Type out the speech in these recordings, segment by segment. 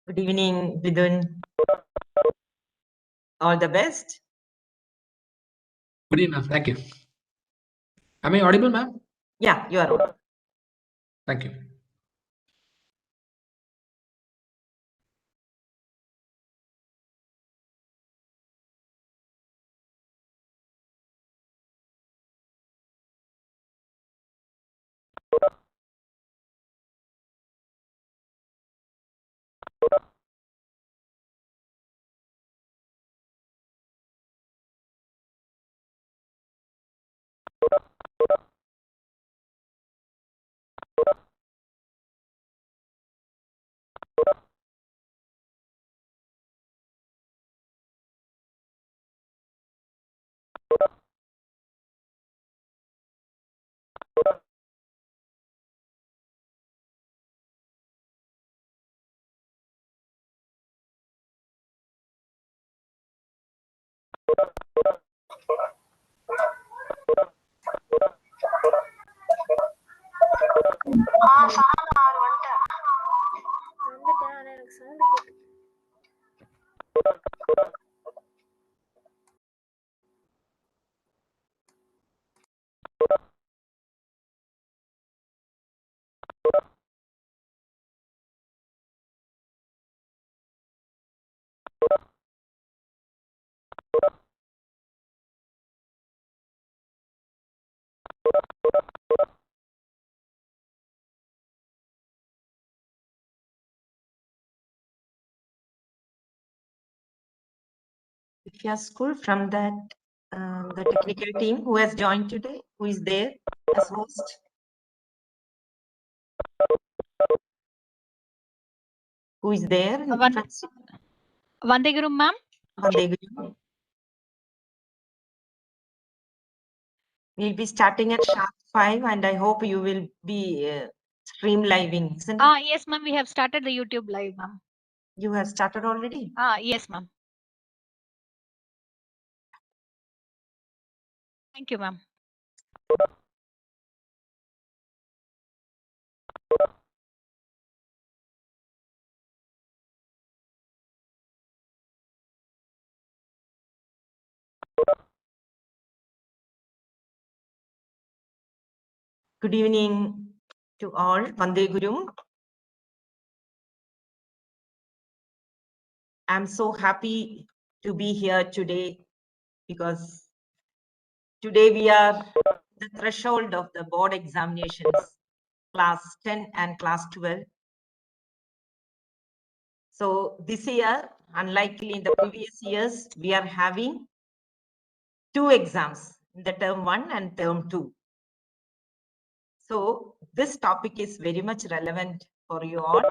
Good evening, Vidun. All the best. Good evening, ma'am. Thank you. Am I audible, ma'am? Yeah, you are on. Thank you. If you are school from that, the technical team who has joined today, who is there as host? Who is there? Vandeguru, ma'am. Vandeguru. We'll be starting at sharp 5, and I hope you will be stream living, isn't it? Yes, ma'am. We have started the YouTube live, ma'am. You have started already? Yes, ma'am. Thank you, ma'am. Good evening to all. Vande Guru. I'm so happy to be here today because today we are the threshold of the board examinations, class 10 and class 12. So this year, unlikely in the previous years, we are having 2 exams in the term 1 and term 2. So this topic is very much relevant for you all.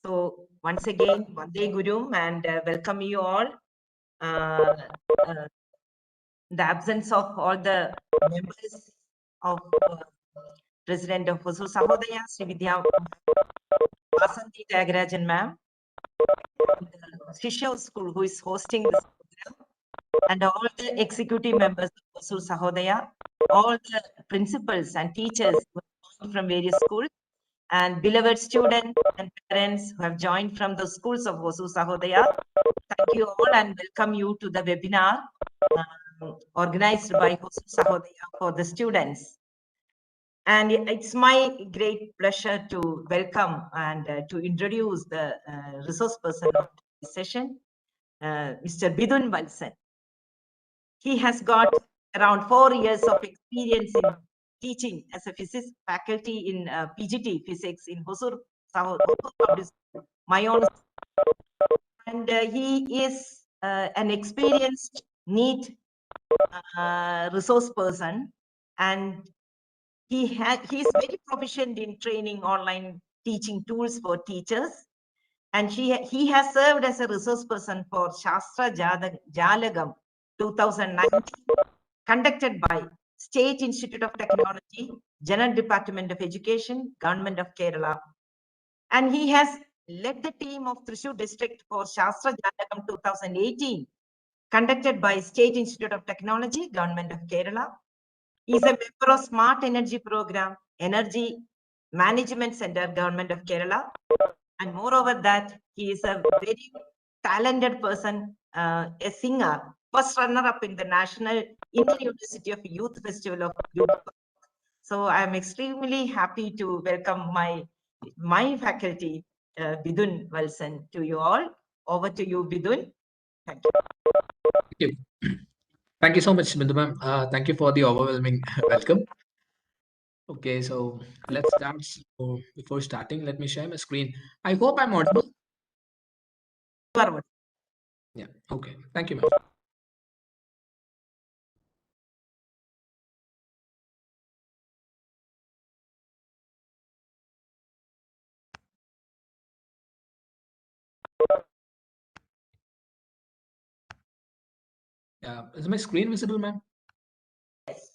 So once again, Vande Guru, and welcome you all. The absence of all the members of President of Hosur Sahodaya, Sri Vidya Vasanthi Tyagarajan ma'am, Shishya School who is hosting this program, and all the executive members of Hosur Sahodaya, all the principals and teachers from various schools, and beloved students and parents who have joined from the schools of Hosu Sahodaya. Thank you all and welcome you to the webinar organized by Hosu Sahodaya for the students. And it's my great pleasure to welcome and to introduce the resource person of this session, Mr. Bidun Valsan. He has got around 4 years of experience in teaching as a physics faculty in PGT physics in Hosur Public School, my own. And he is an experienced, neat resource person, and he's very proficient in training online teaching tools for teachers. And he has served as a resource person for Shastra Jalagam 2019, conducted by State Institute of Technology, General Department of Education, Government of Kerala. And he has led the team of Thrissur district for Shastra Jalagam 2018, conducted by State Institute of Technology, Government of Kerala. He is a member of Smart Energy Program, Energy Management Center, Government of Kerala. And moreover that, he is a very talented person, a singer, first runner-up in the National Indian University of Youth Festival of Youth. So I'm extremely happy to welcome my faculty, Bidun Valsan, to you all. Over to you, Bidun. Thank you. Thank you. Thank you so much, Bindu ma'am. Thank you for the overwhelming welcome. Okay, so let's start. So before starting, let me share my screen. I hope I'm audible. Yeah, okay. Thank you, ma'am. Is my screen visible, ma'am?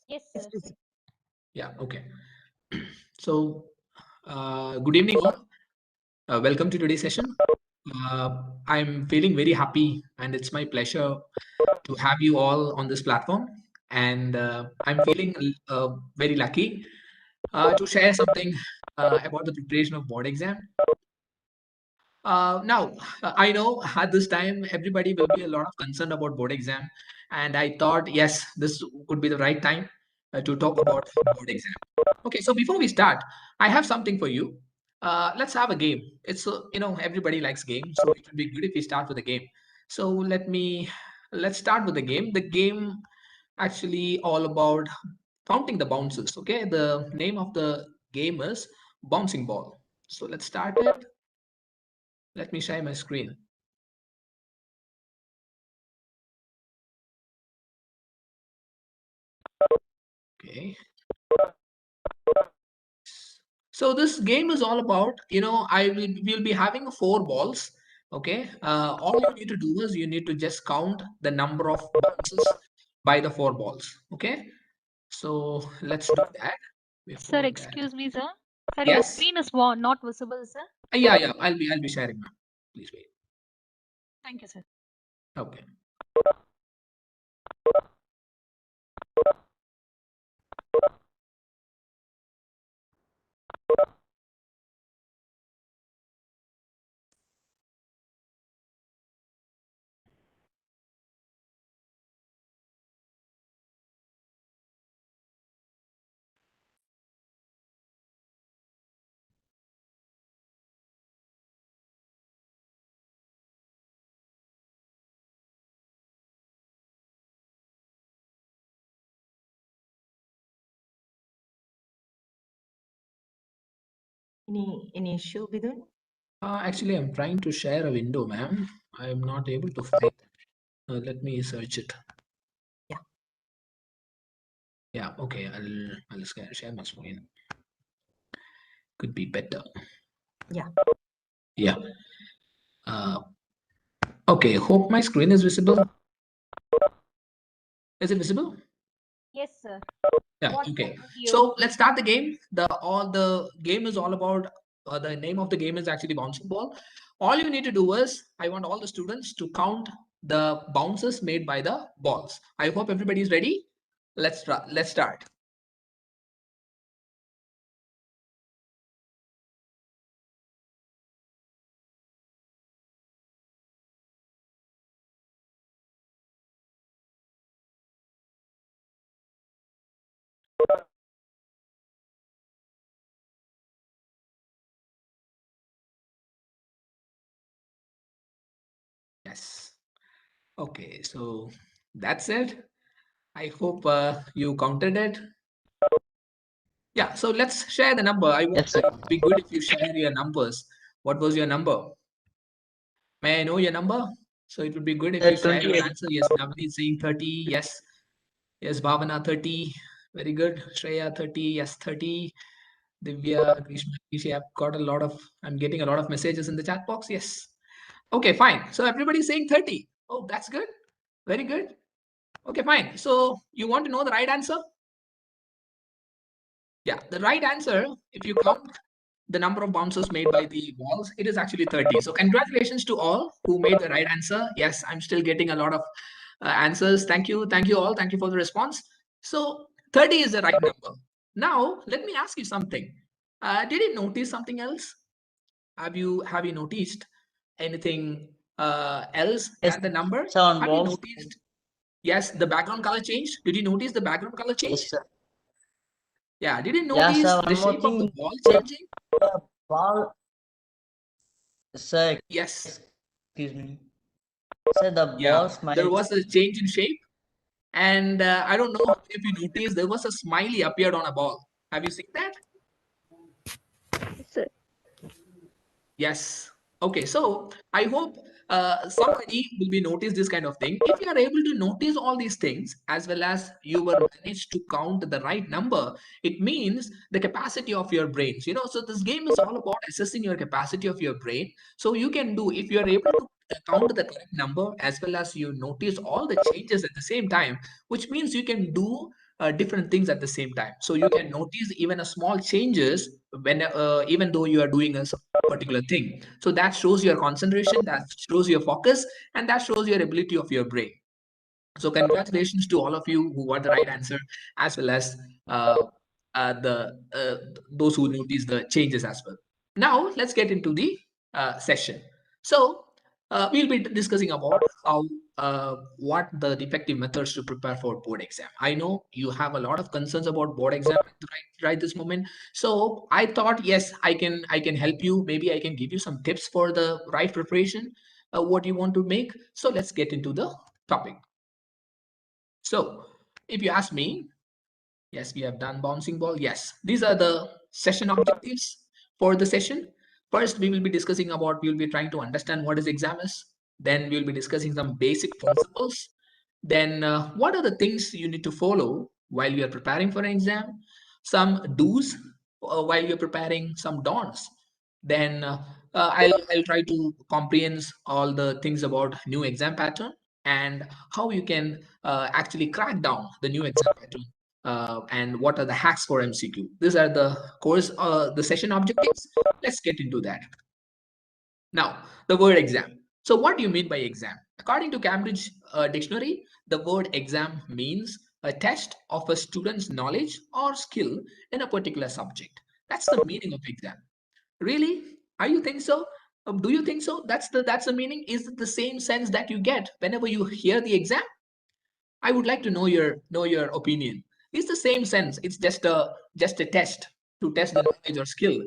Yes, sir. Yeah, okay. So, good evening all. Welcome to today's session. I'm feeling very happy and it's my pleasure to have you all on this platform. And I'm feeling very lucky to share something about the preparation of board exam. Now, I know at this time everybody will be a lot of concern about board exam, and I thought, yes, this would be the right time to talk about board exam. Okay, so before we start, I have something for you. Let's have a game. It's everybody likes games, so it would be good if we start with a game. So let's start with the game. The game actually all about counting the bounces. Okay, the name of the game is bouncing ball. So let's start it. Let me share my screen. Okay. So this game is all about, we'll be having 4 balls. Okay. All you need to do is you need to just count the number of bounces by the 4 balls. Okay. So let's do that. Sir, excuse me, sir. Sir, your Yes. screen is not visible, sir. Yeah. I'll be sharing now. Please wait. Thank you, sir. Okay. Any issue, Bidun? Actually, I'm trying to share a window, ma'am. I'm not able to find it. Let me search it. Yeah. Yeah. Okay. I'll share my screen. Could be better. Yeah. Yeah. Okay. Hope my screen is visible. Is it visible? Yes, sir. Yeah. What's Okay. up with you? So let's start the game. The game is all about. The name of the game is actually bouncing ball. All you need to do is I want all the students to count the bounces made by the balls. I hope everybody is ready. Let's start. Yes. Okay, so that's it. I hope you counted it. Yeah, so let's share the number. I want Yes, sir. it would be good if you share your numbers. What was your number? May I know your number? So it would be good if you share your 28. answer. Yes, Navani is saying 30. Yes. Yes, Bhavana 30. Very good. Shreya 30. Yes, 30. Divya, Grishma, Nishi, I've got a lot of, I'm getting a lot of messages in the chat box. Yes. Okay, fine. So everybody's saying 30. Oh, that's good. Very good. Okay, fine. So you want to know the right answer? Yeah, the right answer, if you count the number of bounces made by the balls, it is actually 30. So congratulations to all who made the right answer. Yes, I'm still getting a lot of answers. Thank you. Thank you all. Thank you for the response. So 30 is the right number. Now, let me ask you something. Did you notice something else? Have you noticed anything else Yes, than the number? sir, on Have you balls. noticed? Yes, the background color changed. Did you notice the background color change? Yes, sir. Yeah. Did you Yeah, notice sir. the One more shape of the thing. ball The changing? ball, sir. Yes. Excuse me. Sir, the Yeah. ball smile. There was a change in shape. And I don't know if you noticed, there was a smiley appeared on a ball. Have you seen that? Yes, sir. Yes. Okay, so I hope somebody will be notice this kind of thing. If you are able to notice all these things as well as you were managed to count the right number, it means the capacity of your brains. You know, so this game is all about assessing your capacity of your brain. So you can do, if you are able to count the correct number as well as you notice all the changes at the same time, which means you can do different things at the same time. So you can notice even a small changes when even though you are doing a particular thing. So that shows your concentration, that shows your focus, and that shows your ability of your brain. So congratulations to all of you who got the right answer, as well as those who noticed the changes as well. Now let's get into the session. So we'll be discussing about how what the effective methods to prepare for board exam. I know you have a lot of concerns about board exam right this moment. So I thought, yes, I can help you. Maybe I can give you some tips for the right preparation, what you want to make. So let's get into the topic. So if you ask me, yes, we have done bouncing ball. Yes, these are the session objectives for the session. First, we will be discussing about, we'll be trying to understand what is exam is. Then we'll be discussing some basic principles. Then what are the things you need to follow while you are preparing for an exam? Some do's while you're preparing, some don'ts. Then I'll try to comprehend all the things about new exam pattern and how you can actually crack down the new exam pattern, and what are the hacks for MCQ. These are the course, the session objectives. Let's get into that. Now, the word exam. So what do you mean by exam? According to Cambridge Dictionary, the word exam means a test of a student's knowledge or skill in a particular subject. That's the meaning of exam. Really? Are you think so? Do you think so? That's the meaning. Is it the same sense that you get whenever you hear the exam? I would like to know your opinion. It's the same sense. It's just a test to test the knowledge or skill.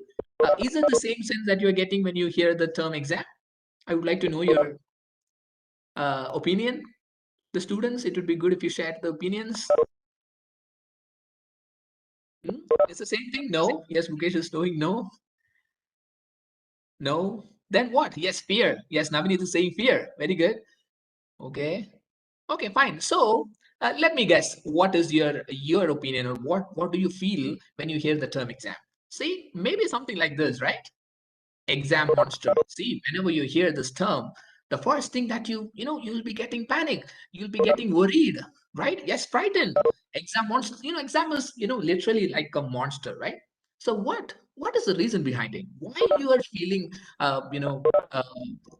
Is it the same sense that you're getting when you hear the term exam? I would like to know your opinion. The students, it would be good if you shared the opinions. Hmm? It's the same thing. No. Yes, Mukesh is knowing no. No. Then what? Yes, fear. Yes, Navini is saying fear. Very good. Okay. Okay, fine. So let me guess, what is your opinion, or what do you feel when you hear the term exam? See, maybe something like this, right? Exam monster. See, whenever you hear this term, the first thing that you'll be getting panic, you'll be getting worried, right? Yes, frightened. Exam monster. Exam is literally like a monster, right? So what is the reason behind it? Why you are feeling uh,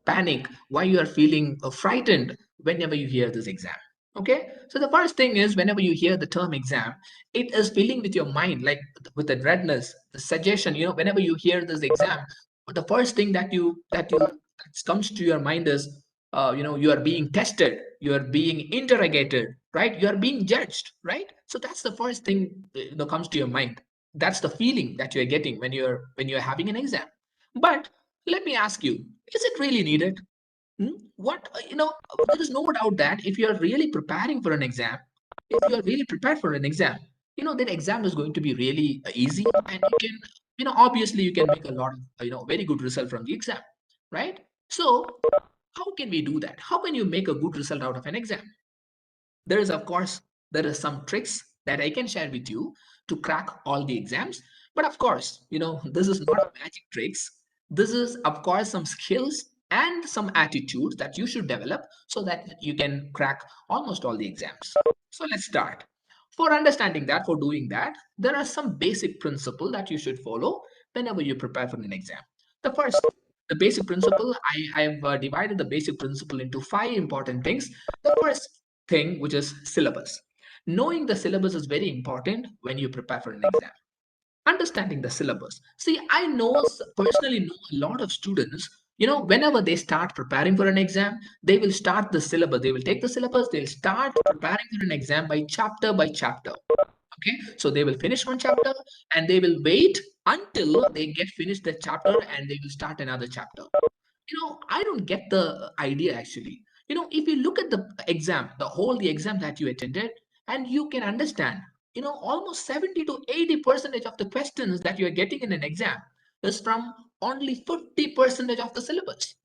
panic? Why you are feeling frightened whenever you hear this exam? Okay, so the first thing is, whenever you hear the term exam, it is filling with your mind, like with the dreadness, the suggestion. Whenever you hear this exam, the first thing that comes to your mind is, you are being tested, you are being interrogated, right? You are being judged, right? So that's the first thing comes to your mind. That's the feeling that you're getting when you're having an exam. But let me ask you, is it really needed? There is no doubt that if you are really preparing for an exam, if you are really prepared for an exam, that exam is going to be really easy, and you can, obviously you can make a lot of, very good result from the exam, right? So how can we do that? How can you make a good result out of an exam? There is, of course, there are some tricks that I can share with you to crack all the exams. But of course, this is not a magic tricks. This is, of course, some skills and some attitudes that you should develop so that you can crack almost all the exams. So let's start. For understanding that, for doing that, there are some basic principles that you should follow whenever you prepare for an exam. The first, the basic principle, I have divided the basic principle into 5 important things. The first thing, which is syllabus. Knowing the syllabus is very important when you prepare for an exam. Understanding the syllabus. See, I personally know a lot of students, whenever they start preparing for an exam, they will start the syllabus. They will take the syllabus, they'll start preparing for an exam by chapter by chapter. Okay, so they will finish one chapter and they will wait until they get finished the chapter and they will start another chapter. I don't get the idea actually. If you look at the exam, the exam that you attended, and you can understand, almost 70 to 80% of the questions that you are getting in an exam is from only 50% of the syllabus.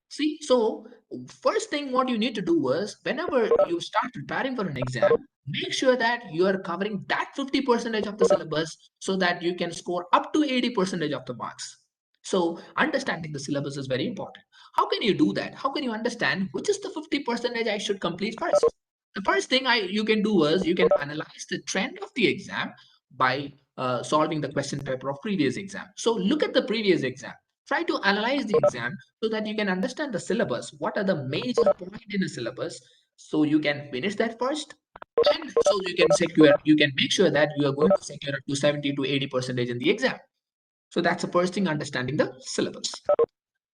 See, so first thing what you need to do is whenever you start preparing for an exam, make sure that you are covering that 50% of the syllabus so that you can score up to 80% of the marks. So understanding the syllabus is very important. How can you do that? How can you understand which is the 50% I should complete first? The first thing you can do is you can analyze the trend of the exam by solving the question paper of previous exam. So look at the previous exam. Try to analyze the exam so that you can understand the syllabus. What are the major points in the syllabus? So you can finish that first. And so you can make sure that you are going to secure up to 70 to 80% in the exam. So that's the first thing, understanding the syllabus.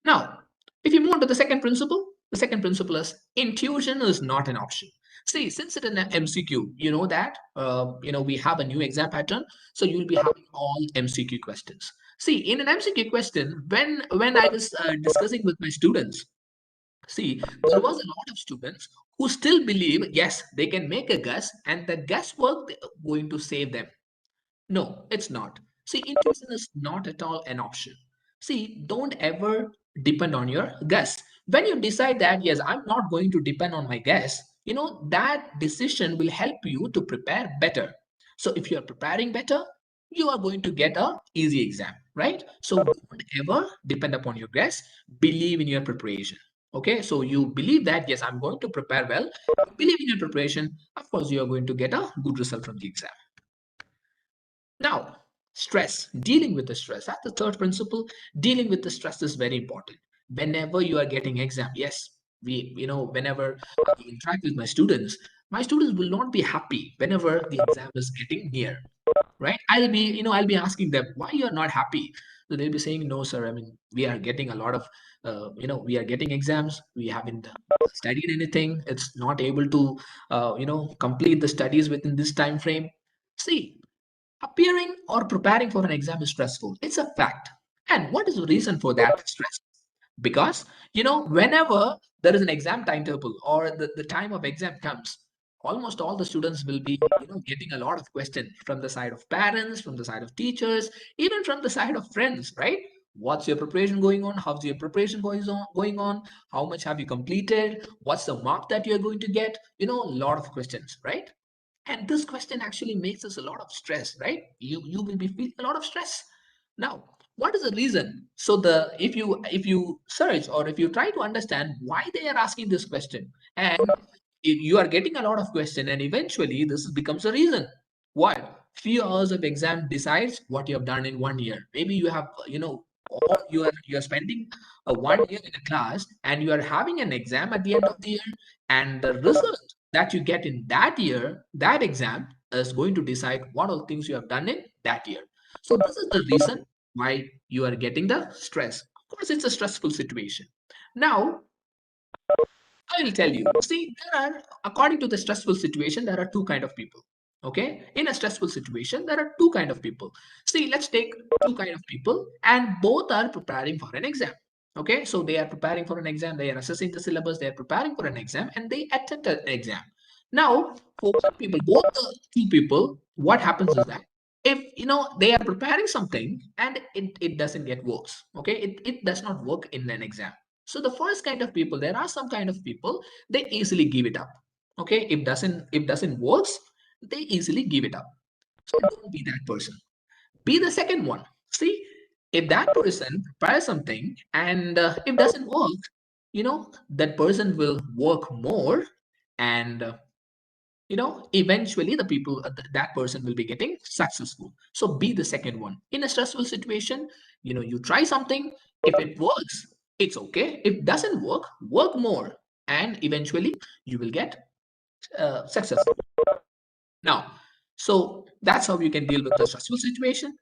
Now, if you move on to the second principle is intuition is not an option. See, since it's an MCQ, you know that we have a new exam pattern, so you'll be having all MCQ questions. See, in an MCQ question, when I was discussing with my students, see, there was a lot of students who still believe yes, they can make a guess, and the guesswork going to save them. No, it's not. See, intuition is not at all an option. See, don't ever depend on your guess. When you decide that, yes, I'm not going to depend on my guess, that decision will help you to prepare better. So if you're preparing better, you are going to get a easy exam, right? So don't ever depend upon your guess. Believe in your preparation. Okay, so you believe that, yes, I'm going to prepare well. Believe in your preparation. Of course, you are going to get a good result from the exam. Now, stress, dealing with the stress. That's the third principle. Dealing with the stress is very important. Whenever you are getting exam, yes, whenever I interact with my students will not be happy whenever the exam is getting near, right? I'll be asking them why you're not happy. So they'll be saying, no, sir. I mean, we are getting a lot of, we are getting exams. We haven't studied anything. It's not able to, complete the studies within this time frame. See, appearing or preparing for an exam is stressful. It's a fact. And what is the reason for that stress? Because, whenever there is an exam timetable or the time of exam comes, almost all the students will be, getting a lot of questions from the side of parents, from the side of teachers, even from the side of friends, right? What's your preparation going on? How's your preparation going on? How much have you completed? What's the mark that you're going to get? A lot of questions, right? And this question actually makes us a lot of stress, right? You will be feeling a lot of stress. Now, what is the reason? So if you search or if you try to understand why they are asking this question, and if you are getting a lot of question, and eventually this becomes a reason. What? Few hours of exam decides what you have done in 1 year. Maybe you have, or you are spending 1 year in a class and you are having an exam at the end of the year, and the result that you get in that year, that exam is going to decide what all things you have done in that year. So this is the reason why you are getting the stress. Of course, it's a stressful situation. Now, I will tell you. See, according to the stressful situation, there are two kind of people. Okay, in a stressful situation, there are two kind of people. See, let's take two kind of people, and both are preparing for an exam. Okay, so they are preparing for an exam, they are assessing the syllabus, they are preparing for an exam, and they attempt an exam. Now, for one people, both the two people, what happens is that if they are preparing something and it doesn't get works, okay, it does not work in an exam. So the first kind of people, there are some kind of people, they easily give it up. Okay, if doesn't works, they easily give it up. So don't be that person. Be the second one. See, if that person prepares something and if doesn't work, that person will work more, and eventually the people that person will be getting successful. So be the second one. In a stressful situation, you try something. If it works, it's okay. If doesn't work, work more, and eventually you will get successful. Now, so that's how you can deal with the stressful situation.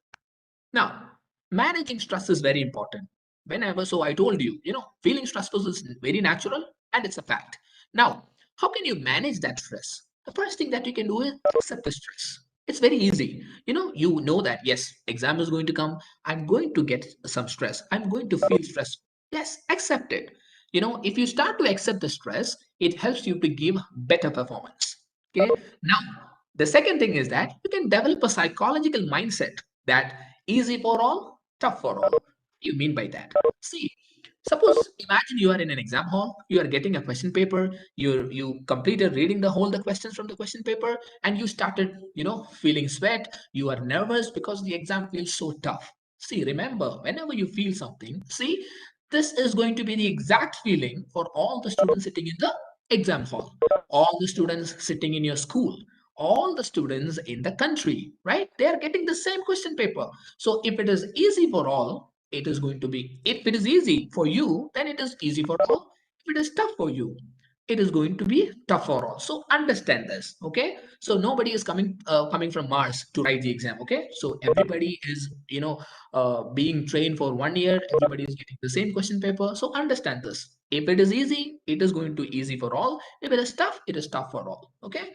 Now, managing stress is very important. Whenever, so I told you, feeling stressful is very natural and it's a fact. Now, how can you manage that stress? The first thing that you can do is accept the stress. It's very easy. You know that, yes, exam is going to come. I'm going to get some stress. I'm going to feel stress. Yes, accept it. If you start to accept the stress, it helps you to give better performance. Okay. Now, the second thing is that you can develop a psychological mindset that easy for all, tough for all. What do you mean by that? See, suppose imagine you are in an exam hall, you are getting a question paper, you completed reading the questions from the question paper, and you started, feeling sweat, you are nervous because the exam feels so tough. See, remember, whenever you feel something, see, this is going to be the exact feeling for all the students sitting in the exam hall, all the students sitting in your school, all the students in the country, right? They are getting the same question paper. So if it is easy for all, it is going to be, if it is easy for you, then it is easy for all. If it is tough for you, it is going to be tough for all. So understand this, okay? So nobody is coming from Mars to write the exam, okay? So everybody is, being trained for 1 year. Everybody is getting the same question paper. So understand this. If it is easy, it is going to easy for all. If it is tough, it is tough for all, okay?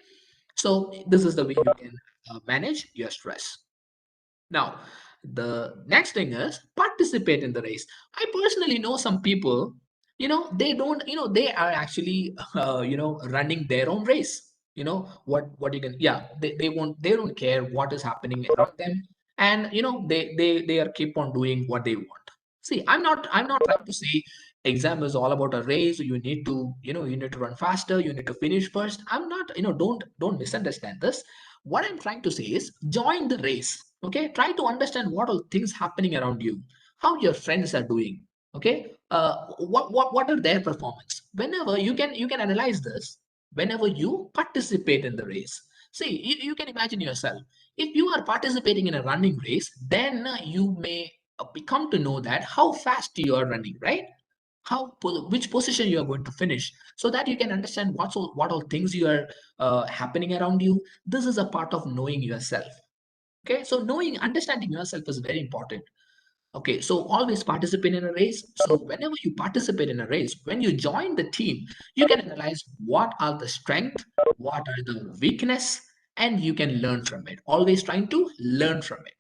So this is the way you can manage your stress. Now, the next thing is participate in the race. I personally know some people, they don't, they are actually, running their own race. What you can, yeah, they don't care what is happening around them, and they are keep on doing what they want. See, I'm not trying to say exam is all about a race. You need to, you need to run faster. You need to finish first. I'm not, don't misunderstand this. What I'm trying to say is join the race. Okay, try to understand what all things happening around you, how your friends are doing. Okay, what are their performance? Whenever you can analyze this, whenever you participate in the race. See, you can imagine yourself. If you are participating in a running race, then you may become to know that how fast you are running, right? Which position you are going to finish, so that you can understand what all things you are happening around you. This is a part of knowing yourself. Okay, so understanding yourself is very important. Okay, so always participate in a race. So whenever you participate in a race, when you join the team, you can analyze what are the strength, what are the weakness, and you can learn from it. Always trying to learn from it.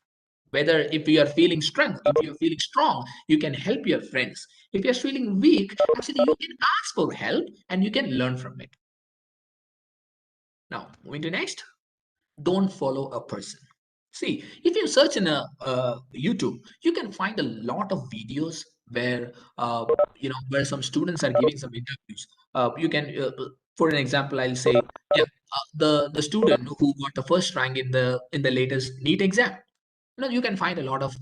Whether if you are feeling strength, if you're feeling strong, you can help your friends. If you're feeling weak, actually you can ask for help and you can learn from it. Now, moving to next, don't follow a person. See, if you search in a YouTube, you can find a lot of videos where where some students are giving some interviews. You can, for an example, I'll say, yeah, the student who got the first rank in the latest NEET exam. You can find a lot of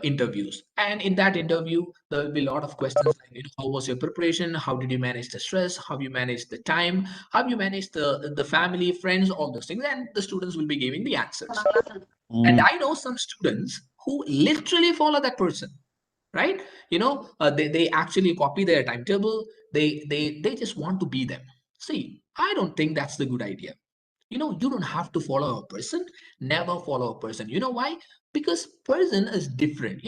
interviews, and in that interview there will be a lot of questions like, how was your preparation, how did you manage the stress, how you manage the time, how you manage the family, friends, all those things, and the students will be giving the answers. And I know some students who literally follow that person, right? They actually copy their timetable. They just want to be them. See, I don't think that's the good idea. You don't have to follow a person. Never follow a person. You know why? Because person is different.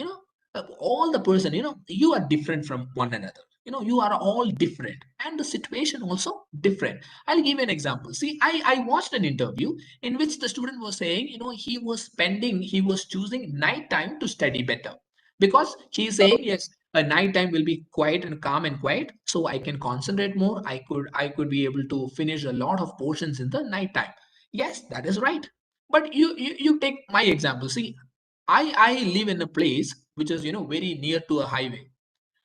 All the person, you are different from one another. You are all different, and the situation also different. I'll give you an example. See, I watched an interview in which the student was saying, he was choosing night time to study better, because he's saying, yes, A night time will be quiet and calm and quiet, so I can concentrate more. I could be able to finish a lot of portions in the night time. Yes, that is right. But you take my example. See, I live in a place which is very near to a highway,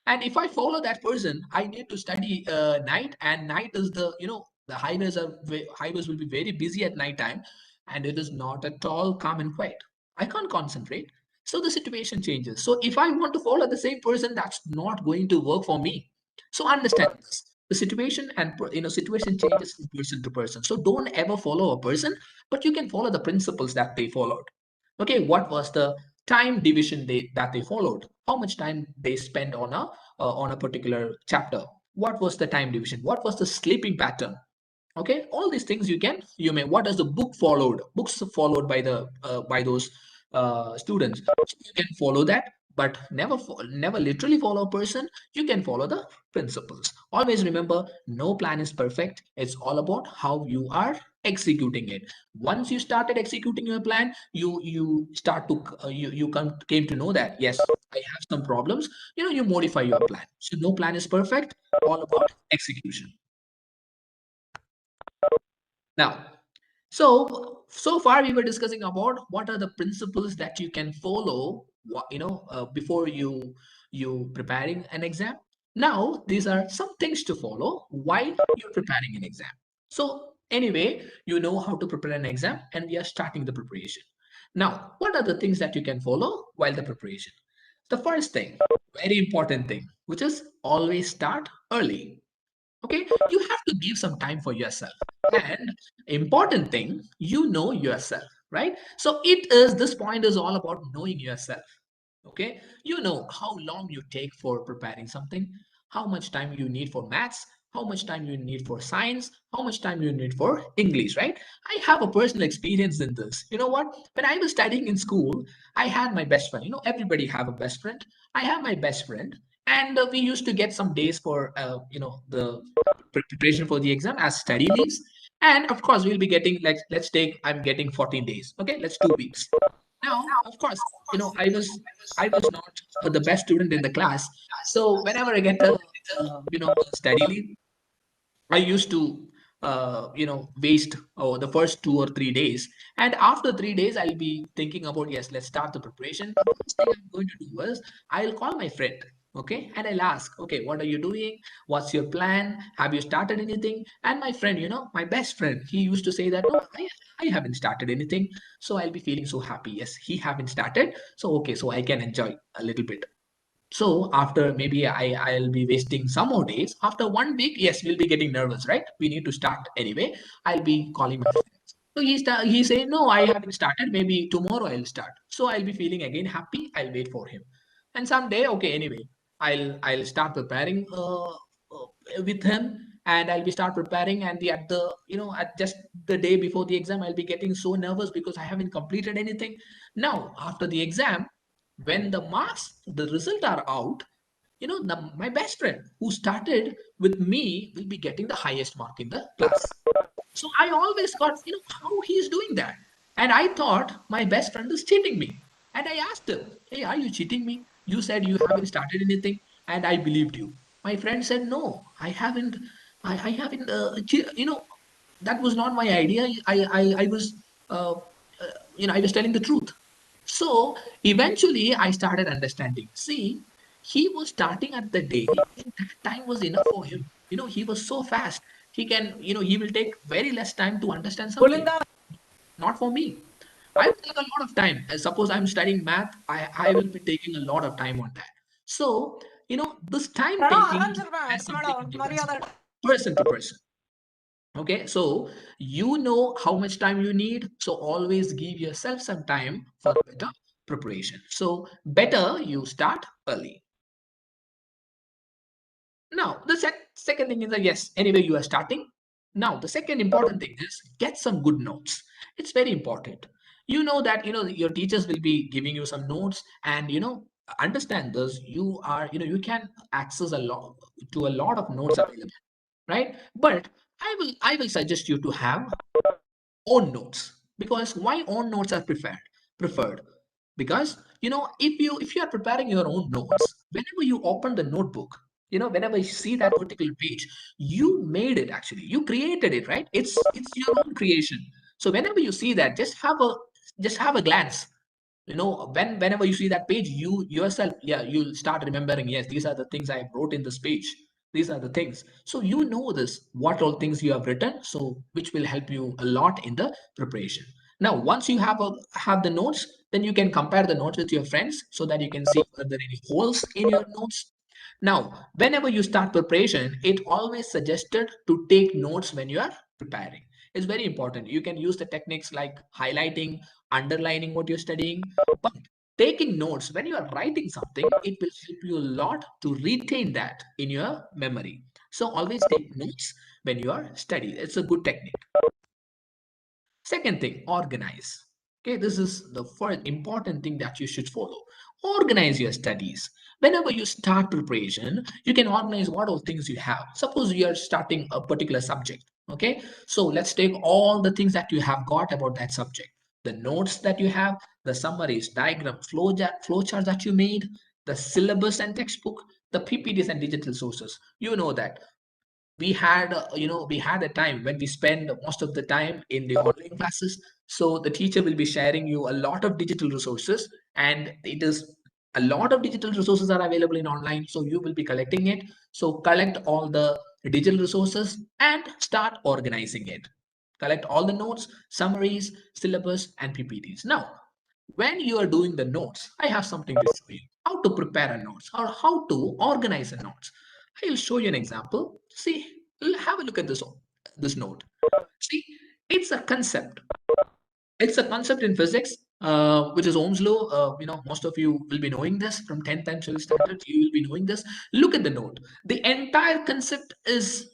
and if I follow that person, I need to study night, and night is the highways will be very busy at night time, and it is not at all calm and quiet. I can't concentrate. So the situation changes. So if I want to follow the same person, that's not going to work for me. So understand this. The situation and situation changes from person to person. So don't ever follow a person, but you can follow the principles that they followed. Okay, what was the time division that they followed? How much time they spent on a particular chapter? What was the time division? What was the sleeping pattern? Okay, all these things you may. What does the book followed? Books followed by those students. So you can follow that, but never literally follow a person. You can follow the principles. Always remember, no plan is perfect. It's all about how you are executing it. Once you started executing your plan, you start to came to know that yes, I have some problems. You modify your plan. So no plan is perfect. All about execution. Now, so far we were discussing about what are the principles that you can follow, before you preparing an exam. Now, these are some things to follow while you're preparing an exam. So anyway, you know how to prepare an exam, and we are starting the preparation. Now, what are the things that you can follow while the preparation? The first thing, very important thing, which is always start early. Okay, you have to give some time for yourself. And important thing, you know yourself, right? So this point is all about knowing yourself. Okay, you know how long you take for preparing something, how much time you need for maths, how much time you need for science, how much time you need for English, right? I have a personal experience in this. You know what, when I was studying in school, I had my best friend. Everybody have a best friend. I have my best friend, and we used to get some days for the preparation for the exam as study leaves. And of course we'll be getting, like, let's take, I'm getting 14 days. Okay, let's 2 weeks. Now, of course, I was not the best student in the class. So whenever I get a study leave, I used to waste the first 2 or 3 days, and after 3 days I'll be thinking about, yes, let's start the preparation. The first thing I'm going to do is I'll call my friend, okay, and I'll ask, okay, what are you doing? What's your plan? Have you started anything? And my friend, my best friend, he used to say that, no, I haven't started anything. So I'll be feeling so happy. Yes, he haven't started. So okay, so I can enjoy a little bit. So after maybe I'll be wasting some more days. After 1 week, yes, we'll be getting nervous, right? We need to start anyway. I'll be calling my friends. So he say, no, I haven't started. Maybe tomorrow I'll start. So I'll be feeling again happy. I'll wait for him. And someday, okay, anyway, I'll start preparing with him, and I'll be start preparing. And at just the day before the exam, I'll be getting so nervous because I haven't completed anything. Now after the exam, when the result are out, my best friend who started with me will be getting the highest mark in the class. So I always got, how he's doing that. And I thought my best friend is cheating me. And I asked him, hey, are you cheating me? You said you haven't started anything, and I believed you. My friend said, no, I haven't. I haven't. That was not my idea. I was, I was telling the truth. So eventually I started understanding. See, he was starting at the day, and that time was enough for him. He was so fast. He will take very less time to understand something. Not for me. I will take a lot of time. Suppose I'm studying math, I will be taking a lot of time on that. So, this time taking has something different, person to person. Okay, so you know how much time you need. So always give yourself some time for better preparation. So better you start early. Now, the second thing is that, yes, anyway, you are starting. Now, the second important thing is get some good notes. It's very important. You know that, your teachers will be giving you some notes, and, understand this. You can access a lot of notes available, right? But I will suggest you to have own notes, because why own notes are preferred. Because if you are preparing your own notes, whenever you open the notebook, whenever you see that particular page, you made it, actually you created it, right? It's your own creation. So whenever you see that, just have a glance. Whenever you see that page, you yourself, yeah, you'll start remembering, yes, these are the things I wrote in this page. These are the things. So this, what all things you have written, so which will help you a lot in the preparation. Now, once you have the notes, then you can compare the notes with your friends so that you can see are there any holes in your notes. Now, whenever you start preparation, it always suggested to take notes when you are preparing. It's very important. You can use the techniques like highlighting, underlining what you're studying, but taking notes when you are writing something, it will help you a lot to retain that in your memory. So always take notes when you are studying. It's a good technique. Second thing, organize. Okay, this is the first important thing that you should follow. Organize your studies. Whenever you start preparation, you can organize what all things you have. Suppose you are starting a particular subject. Okay, so let's take all the things that you have got about that subject. The notes that you have, the summaries, diagram, flowchart that you made, the syllabus and textbook, the PPTs and digital sources. You know that we had a time when we spend most of the time in the online classes. So the teacher will be sharing you a lot of digital resources, and it is a lot of digital resources are available in online, so you will be collecting it. So collect all the digital resources and start organizing it. Collect all the notes, summaries, syllabus, and PPTs. Now, when you are doing the notes, I have something to show you how to prepare a notes or how to organize a notes. I will show you an example. See, have a look at this note. See, it's a concept. It's a concept in physics, which is Ohm's law. Most of you will be knowing this from 10th time standards. You will be knowing this. Look at the note. The entire concept is,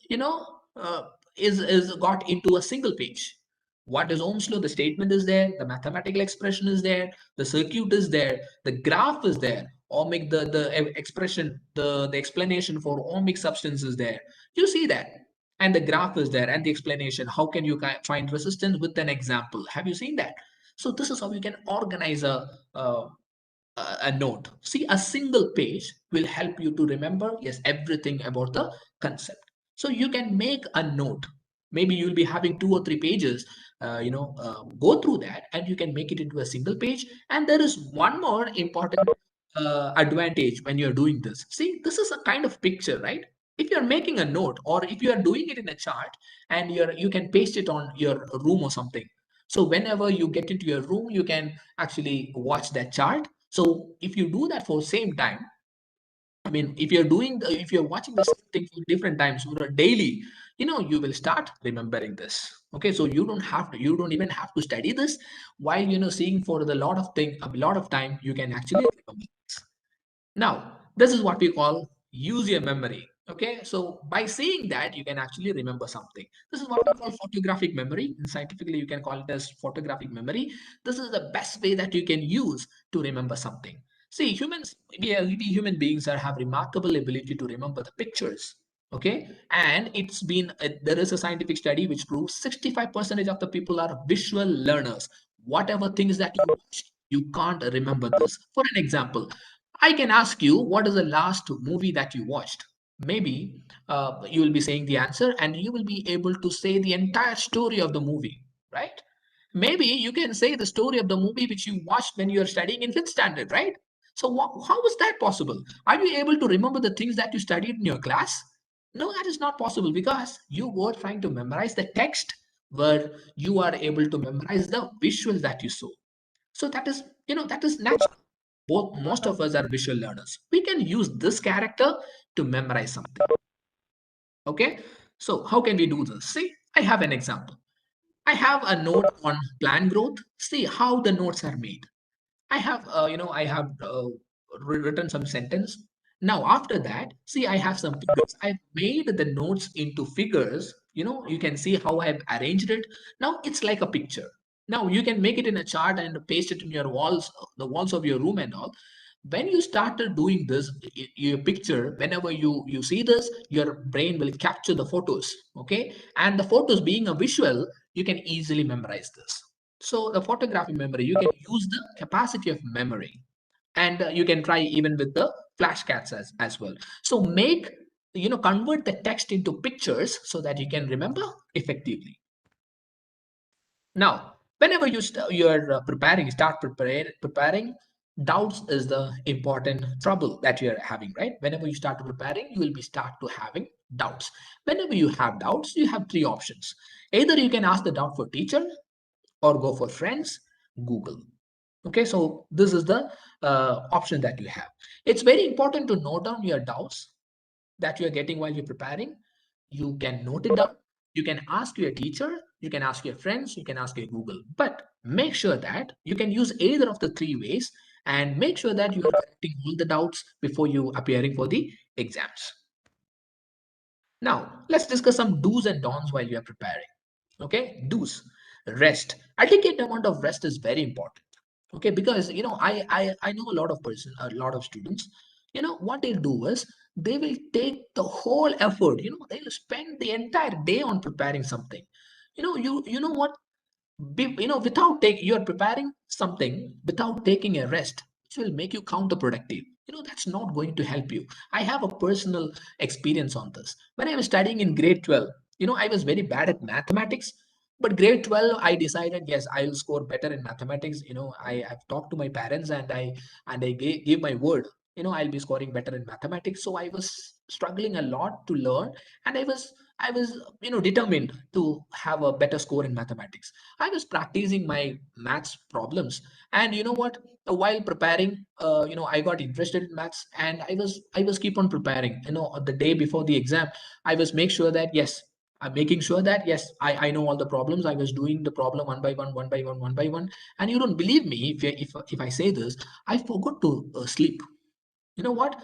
is got into a single page. What is Ohm's law? The statement is there. The mathematical expression is there. The circuit is there. The graph is there. Ohmic, the expression, the explanation for ohmic substance is there. You see that, and the graph is there, and the explanation. How can you find resistance with an example? Have you seen that? So this is how you can organize a note. See, a single page will help you to remember, yes, everything about the concept. So you can make a note. Maybe you'll be having 2 or 3 pages. Go through that, and you can make it into a single page. And there is one more important advantage when you're doing this. See, this is a kind of picture, right? If you're making a note, or if you are doing it in a chart, and you can paste it on your room or something. So whenever you get into your room, you can actually watch that chart. So if you do that for same time, I mean, if you're watching this thing for different times or daily, you will start remembering this. Okay, so you don't even have to study this. While seeing for the a lot of time, you can actually remember this. Now, this is what we call use your memory. Okay, so by saying that, you can actually remember something. This is what we call photographic memory. And scientifically, you can call it as photographic memory. This is the best way that you can use to remember something. See, we human beings have remarkable ability to remember the pictures. Okay, and there is a scientific study which proves 65% of the people are visual learners. Whatever things that you watch, you can't remember this. For an example, I can ask you, what is the last movie that you watched? Maybe you will be saying the answer, and you will be able to say the entire story of the movie, right? Maybe you can say the story of the movie which you watched when you are studying in fifth standard, right? So how is that possible? Are you able to remember the things that you studied in your class? No, that is not possible, because you were trying to memorize the text, where you are able to memorize the visuals that you saw. So that is natural. Most of us are visual learners. We can use this character to memorize something. Okay, so how can we do this? See, I have an example. I have a note on plan growth. See how the notes are made. I have written some sentence. Now, after that, see, I have some figures. I've made the notes into figures. You can see how I've arranged it. Now, it's like a picture. Now, you can make it in a chart and paste it in your walls, the walls of your room and all. When you started doing this, your picture, whenever you see this, your brain will capture the photos. Okay. And the photos being a visual, you can easily memorize this. So the photographic memory, you can use the capacity of memory, and you can try even with the flashcards as well. So convert the text into pictures so that you can remember effectively. Now, whenever you're preparing, doubts is the important trouble that you're having, right? Whenever you start preparing, you will be start to having doubts. Whenever you have doubts, you have three options. Either you can ask the doubt for teacher, or go for friends, Google. Okay, so this is the option that you have. It's very important to note down your doubts that you're getting while you're preparing. You can note it down. You can ask your teacher, you can ask your friends, you can ask your Google. But make sure that you can use either of the three ways, and make sure that you are correcting all the doubts before you appearing for the exams. Now, let's discuss some do's and don'ts while you are preparing. Okay, do's. Rest. Adequate amount of rest is very important. Okay, because I know a lot of students. What they'll do is they will take the whole effort. They'll spend the entire day on preparing something. You know what? Without taking, you're preparing something without taking a rest, which will make you counterproductive. That's not going to help you. I have a personal experience on this. When I was studying in grade 12, I was very bad at mathematics. But grade 12, I decided, yes, I will score better in mathematics. I've talked to my parents, and I gave my word, I'll be scoring better in mathematics. So I was struggling a lot to learn, and I was determined to have a better score in mathematics. I was practicing my maths problems, and you know what? While preparing, I got interested in maths, and I was keep on preparing. The day before the exam, I was make sure that yes, I'm making sure that yes, I know all the problems. I was doing the problem one by one, one by one, one by one. And you don't believe me if I say this, I forgot to sleep. You know what?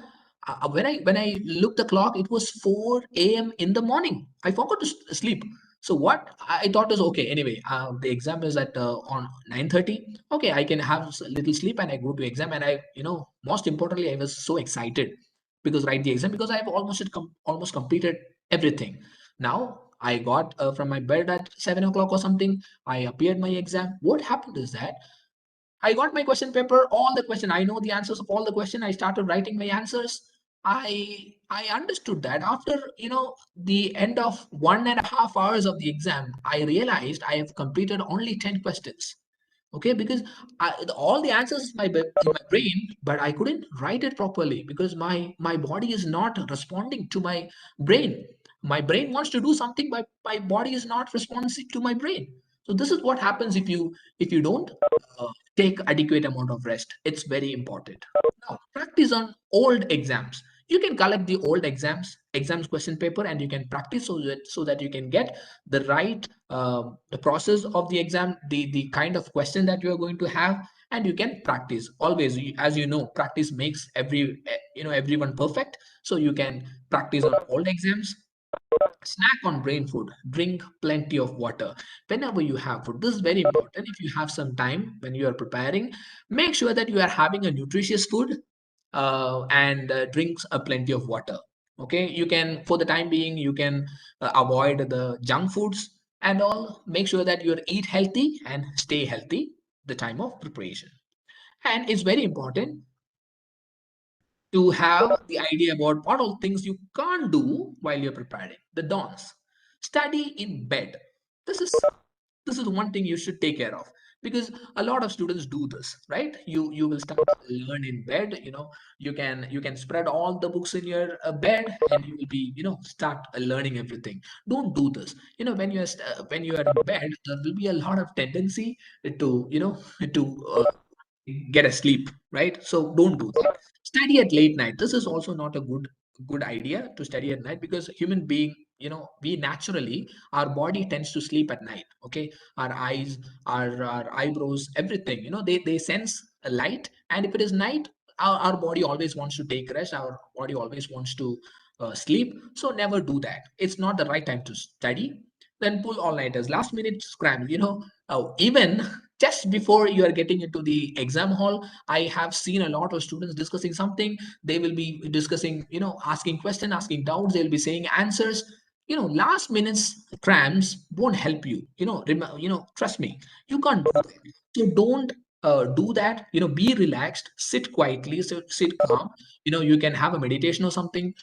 When I looked the clock, it was 4 a.m. in the morning. I forgot to sleep. So what I thought is okay. Anyway, the exam is at on 9:30. Okay, I can have a little sleep, and I go to exam. And most importantly, I was so excited because write the exam, because I've almost completed everything. Now I got from my bed at 7 o'clock or something. I appeared my exam. What happened is that I got my question paper, all the question. I know the answers of all the question. I started writing my answers. I understood that after the end of 1.5 hours of the exam, I realized I have completed only 10 questions. Okay, because all the answers in my brain, but I couldn't write it properly because my body is not responding to my brain. My brain wants to do something, but my body is not responding to my brain. So this is what happens if you don't take adequate amount of rest. It's very important. Now, practice on old exams. You can collect the old exams question paper, and you can practice so that you can get the right the process of the exam, the kind of question that you are going to have, and you can practice always. As you know, practice makes everyone perfect. So you can practice on old exams. Snack on brain food. Drink plenty of water whenever you have food. This is very important. If you have some time when you are preparing, make sure that you are having a nutritious food, and drinks plenty of water. Okay, you can, for the time being, you can avoid the junk foods and all. Make sure that you eat healthy and stay healthy the time of preparation. And it's very important to have the idea about what all things you can't do while you're preparing. The dons. Study in bed. This is this is one thing you should take care of, because a lot of students do this, right? You will start to learn in bed. You can spread all the books in your bed, and you will be start learning everything. Don't do this. When you are in bed, there will be a lot of tendency to to get a sleep, right? So don't do that. Study at late night. This is also not a good idea to study at night, because human being, we naturally, our body tends to sleep at night. Okay, our eyes, our eyebrows, everything, they sense a light, and if it is night, our body always wants to take rest. Our body always wants to sleep. So never do that. It's not the right time to study. Then pull all-nighters, last minute scramble. Even just before you are getting into the exam hall, I have seen a lot of students discussing something. They will be discussing, asking question, asking doubts. They'll be saying answers. last minute's cramps won't help you. Trust me, you can't do that. So don't do that. Be relaxed, sit quietly, sit calm. You can have a meditation or something.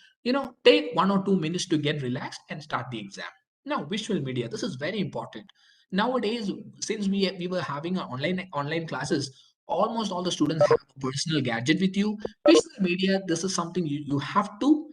Take 1 or 2 minutes to get relaxed and start the exam. Now, visual media, this is very important. Nowadays, since we were having online classes, almost all the students have a personal gadget with you. Visual media, this is something you have to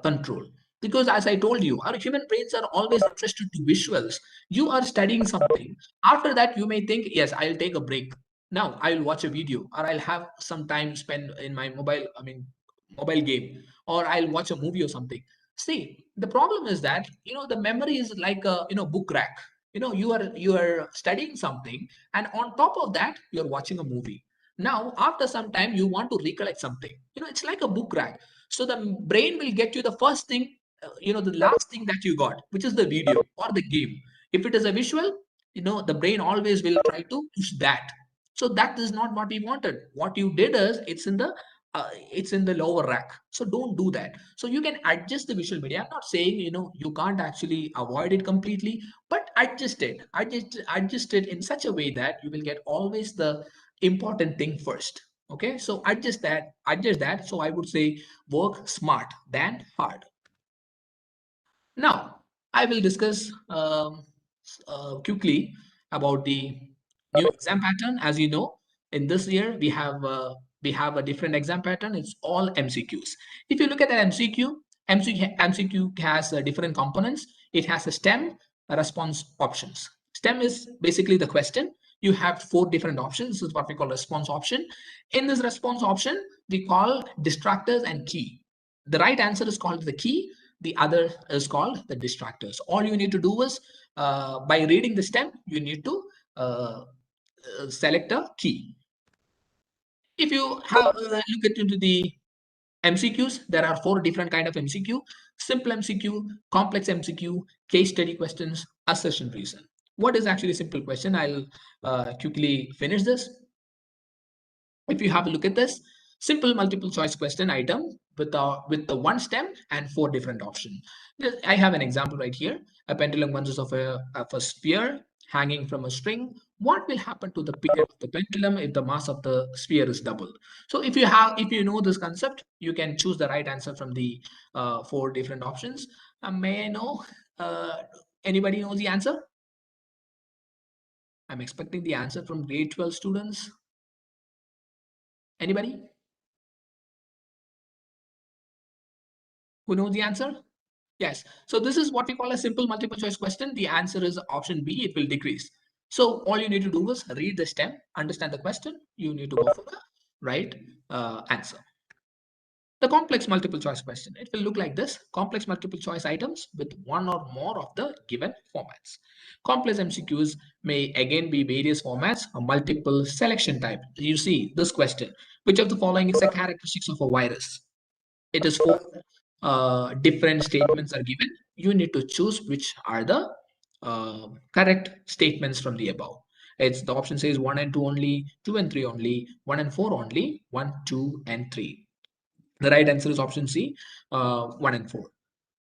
control, because as I told you, our human brains are always interested to visuals. You are studying something. After that, you may think, yes, I'll take a break. Now I'll watch a video, or I'll have some time spent in my mobile game, or I'll watch a movie or something. See, the problem is that the memory is like a book rack. You are studying something, and on top of that, you're watching a movie. Now, after some time, you want to recollect something. It's like a book rack. So the brain will get you the first thing, the last thing that you got, which is the video or the game. If it is a visual, the brain always will try to push that. So that is not what we wanted. What you did is it's in the lower rack. So don't do that. So you can adjust the visual media. I'm not saying you can't actually avoid it completely, but adjust it in such a way that you will get always the important thing first. Okay, so adjust that. So I would say work smart than hard. Now, I will discuss quickly about the new exam pattern. As you know, in this year we have a different exam pattern. It's all MCQs. If you look at an MCQ has different components. It has a STEM, a response options. STEM is basically the question. You have 4 different options. This is what we call response option. In this response option, we call distractors and key. The right answer is called the key. The other is called the distractors. All you need to do is, by reading the STEM, you need to select a key. If you have look into the MCQs, there are 4 different kind of MCQ: simple MCQ, complex MCQ, case study questions, assertion reason. What is actually simple question? I'll quickly finish this. If you have a look at this, simple multiple choice question item with the 1 stem and 4 different options. I have an example right here. A pendulum consists of a sphere hanging from a string. What will happen to the period of the pendulum if the mass of the sphere is doubled? So if you know this concept, you can choose the right answer from the 4 different options. May I know, anybody knows the answer? I'm expecting the answer from grade 12 students. Anybody who knows the answer? Yes. So this is what we call a simple multiple choice question. The answer is option B. It will decrease. So all you need to do is read the STEM, understand the question. You need to go for the right answer. The complex multiple choice question. It will look like this: complex multiple choice items with 1 or more of the given formats. Complex MCQs may again be various formats or multiple selection type. You see this question: which of the following is a characteristics of a virus? It is 4 different statements are given. You need to choose which are the correct statements from the above. It's the option says 1 and 2 only, 2 and 3 only, 1 and 4 only, 1, 2, and 3. The right answer is option C, 1 and 4.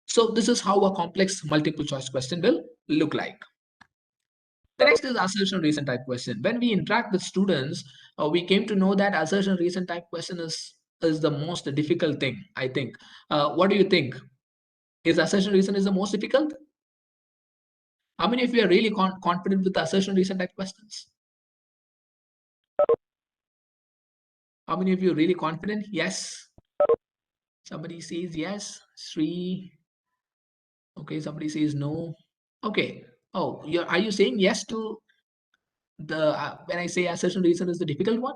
So this is how a complex multiple choice question will look like. The next is assertion reason type question. When we interact with students, we came to know that assertion reason type question is the most difficult thing, I think. What do you think? Is assertion reason is the most difficult? How many of you are really confident with assertion reason type questions? How many of you are really confident? Yes. Somebody says yes. 3. Okay, somebody says no. Okay. Oh, are you saying yes to the when I say assertion reason is the difficult one?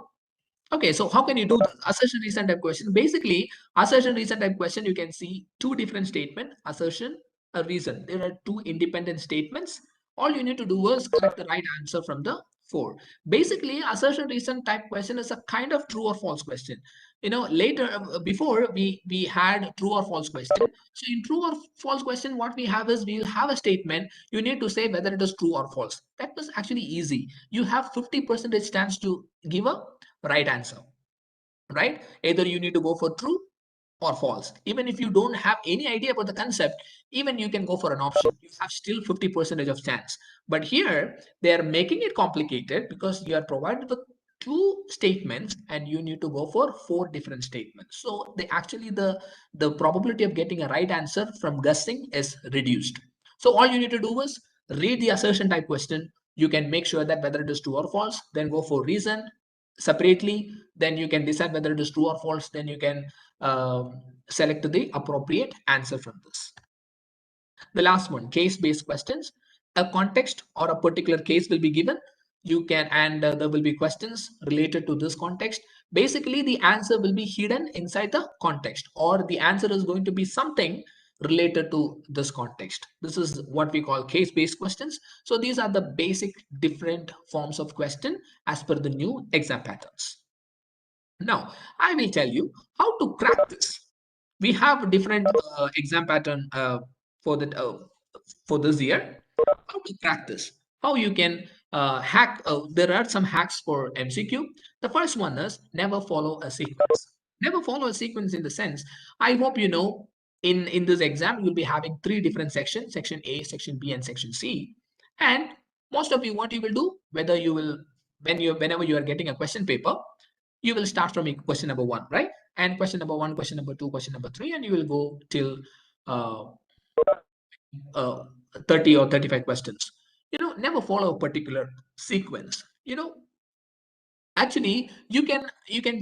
Okay, so how can you do this? Assertion reason type question. Basically, assertion reason type question, you can see 2 different statement: assertion, a reason. There are 2 independent statements. All you need to do is select the right answer from the 4. Basically, assertion reason type question is a kind of true or false question. Later, before we had true or false question. So in true or false question, what we have is we'll have a statement. You need to say whether it is true or false. That was actually easy. You have 50% chance to give a right answer, right? Either you need to go for true or false. Even if you don't have any idea about the concept, even you can go for an option. You have still 50% of chance. But here they are making it complicated because you are provided with two statements and you need to go for four different statements. So they actually the probability of getting a right answer from guessing is reduced. So all you need to do is read the assertion type question. You can make sure that whether it is true or false, then go for reason separately. Then you can decide whether it is true or false. Then you can select the appropriate answer from this. The last one, case-based questions. A context or a particular case will be given. You can, and there will be questions related to this context. Basically, the answer will be hidden inside the context, or the answer is going to be something related to this context. This is what we call case-based questions. So these are the basic different forms of question as per the new exam patterns. Now, I will tell you how to crack this. We have different exam pattern for this year. How to crack this? How you can hack? There are some hacks for MCQ. The first one is never follow a sequence. Never follow a sequence in the sense. I hope you know in this exam you'll be having three different sections: section A, section B, and section C. And most of you, what you will do, whether you will whenever you are getting a question paper, you will start from question number 1, right? And question number 1, question number 2, question number 3, and you will go till uh, uh, 30 or 35 questions. Never follow a particular sequence. Actually, you can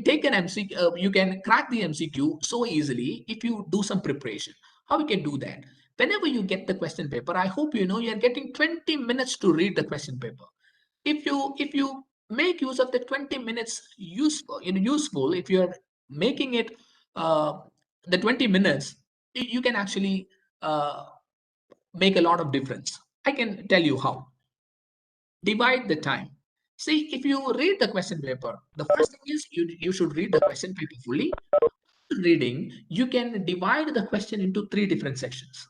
take an MCQ, you can crack the MCQ so easily if you do some preparation. How you can do that? Whenever you get the question paper, I hope you know you are getting 20 minutes to read the question paper. If you make use of the 20 minutes useful, if you're making it the 20 minutes, you can actually make a lot of difference. I can tell you how. Divide the time. See, if you read the question paper, the first thing is you should read the question paper fully. Reading, you can divide the question into three different sections.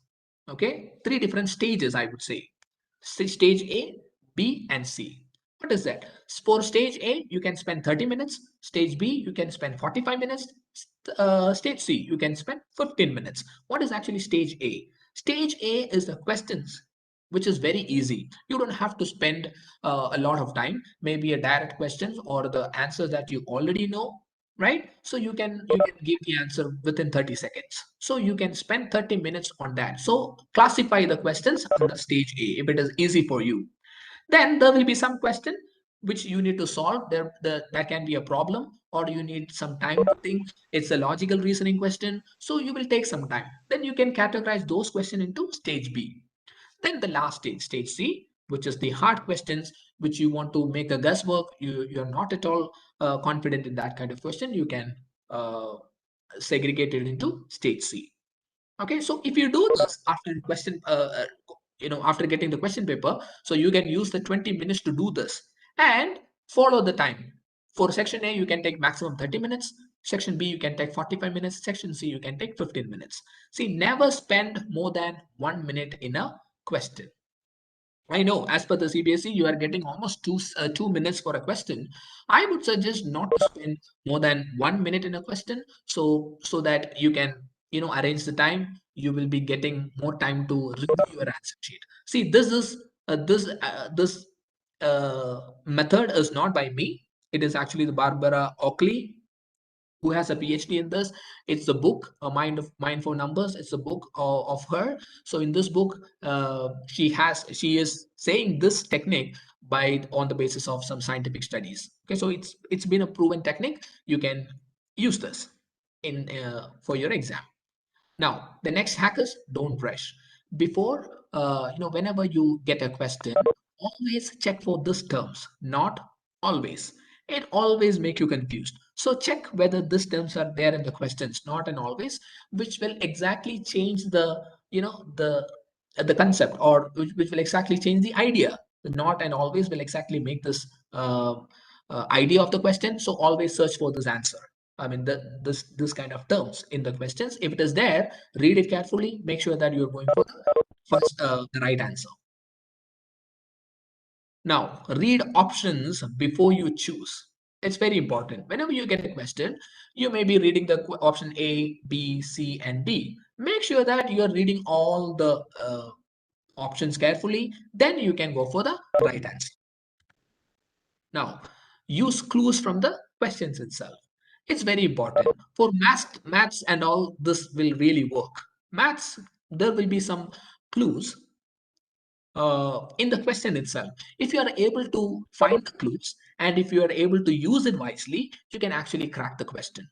Okay, three different stages, I would say. Stage A, B, and C. What is that? For stage A, you can spend 30 minutes. Stage B, you can spend 45 minutes. Stage C, you can spend 15 minutes. What is actually stage A? Stage A is the questions, which is very easy. You don't have to spend a lot of time, maybe a direct questions or the answers that you already know, right? So you can give the answer within 30 seconds. So you can spend 30 minutes on that. So classify the questions under stage A if it is easy for you. Then there will be some question which you need to solve. That can be a problem, or you need some time to think. It's a logical reasoning question, so you will take some time. Then you can categorize those questions into stage B. Then the last stage, stage C, which is the hard questions, which you want to make a guesswork. You're not at all confident in that kind of question. You can segregate it into stage C. Okay, so if you do this after question, after getting the question paper, so you can use the 20 minutes to do this and follow the time. For section A, you can take maximum 30 minutes. Section B, you can take 45 minutes. Section C, you can take 15 minutes. See, never spend more than 1 minute in a question. I know, as per the CBSE, you are getting almost 2 minutes for a question. I would suggest not to spend more than 1 minute in a question, so that you can arrange the time. You will be getting more time to review your answer sheet. See, this method is not by me. It is actually the Barbara Oakley, who has a PhD in this. It's the book, A Mind for Numbers. It's a book of her. So in this book, she is saying this technique on the basis of some scientific studies. Okay, so it's been a proven technique. You can use this in for your exam. Now, the next hack is don't rush. Before, whenever you get a question, always check for these terms, not always. It always make you confused. So check whether these terms are there in the questions, not and always, which will exactly change the concept, or which will exactly change the idea. The not and always will exactly make this idea of the question. So always search for this answer. I mean, this kind of terms in the questions. If it is there, read it carefully. Make sure that you're going for the right answer. Now, read options before you choose. It's very important. Whenever you get a question, you may be reading the option A, B, C, and D. Make sure that you are reading all the options carefully. Then you can go for the right answer. Now, use clues from the questions itself. It's very important. For maths and all, this will really work. Maths, there will be some clues in the question itself. If you are able to find the clues and if you are able to use it wisely, you can actually crack the question.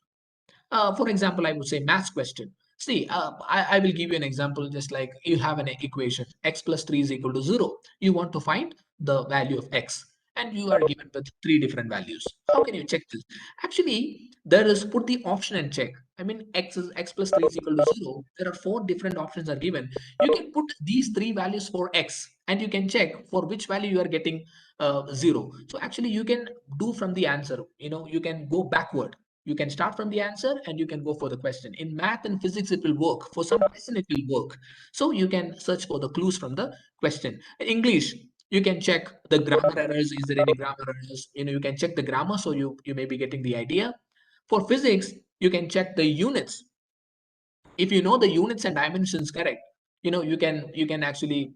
For example, I would say maths question. See, I will give you an example, just like you have an equation, x plus 3 is equal to 0. You want to find the value of x, and you are given with 3 different values. How can you check this? Actually, there is put the option and check. I mean, x plus 3 is equal to 0. There are 4 different options are given. You can put these 3 values for x, and you can check for which value you are getting 0. So actually, you can do from the answer. You can go backward. You can start from the answer and you can go for the question. In math and physics, it will work. For some question, it will work. So you can search for the clues from the question. In English, you can check the grammar errors. Is there any grammar errors? You can check the grammar, so you may be getting the idea. For physics, you can check the units. If you know the units and dimensions correct, you can actually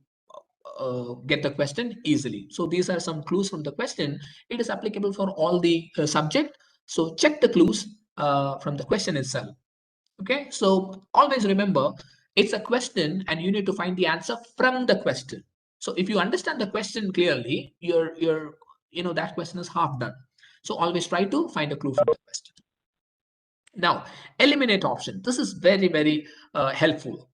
get the question easily. So these are some clues from the question. It is applicable for all the subject. So check the clues from the question itself. Okay, so always remember, it's a question and you need to find the answer from the question. So if you understand the question clearly, that question is half done. So always try to find a clue from the question. Now, eliminate option. This is very, very helpful.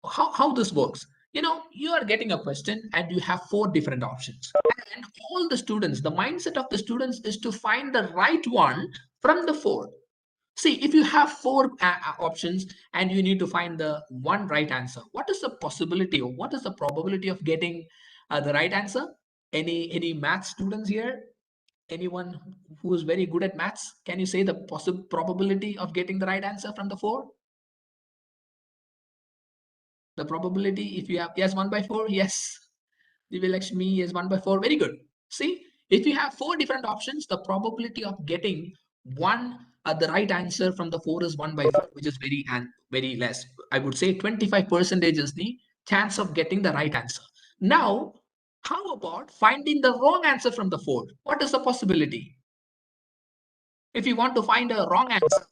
How this works? You are getting a question and you have 4 different options. And all the students, the mindset of the students is to find the right one from the 4. See, if you have 4 options and you need to find the one right answer, what is the possibility or what is the probability of getting the right answer? Any math students here? Anyone who is very good at maths? Can you say the possible probability of getting the right answer from the 4? The probability, if you have, yes, 1 by 4, yes. Divilakshmi is 1 by 4, very good. See, if you have 4 different options, the probability of getting the right answer from the 4 is 1 by 4, which is very less. I would say 25% is the chance of getting the right answer. Now, how about finding the wrong answer from the 4? What is the possibility? If you want to find a wrong answer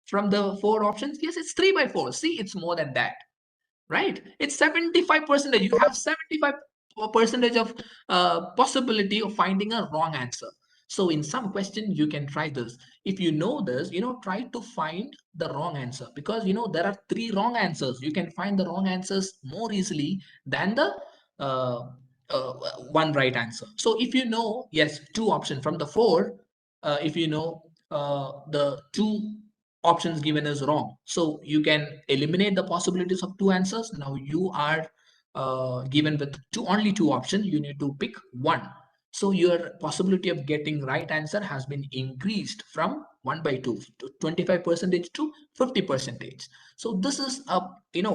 from the 4 options, yes, it's 3 by 4. See, it's more than that. Right? It's 75%. You have 75% of possibility of finding a wrong answer. So in some question, you can try this. If you know this, try to find the wrong answer, because there are 3 wrong answers. You can find the wrong answers more easily than the one right answer. So if you know, yes, 2 options from the 4, if you know the 2 options given is wrong, so you can eliminate the possibilities of 2 answers. Now you are given with only 2 options. You need to pick one. So your possibility of getting right answer has been increased from 1 by 2 to 25% to 50%. So this is a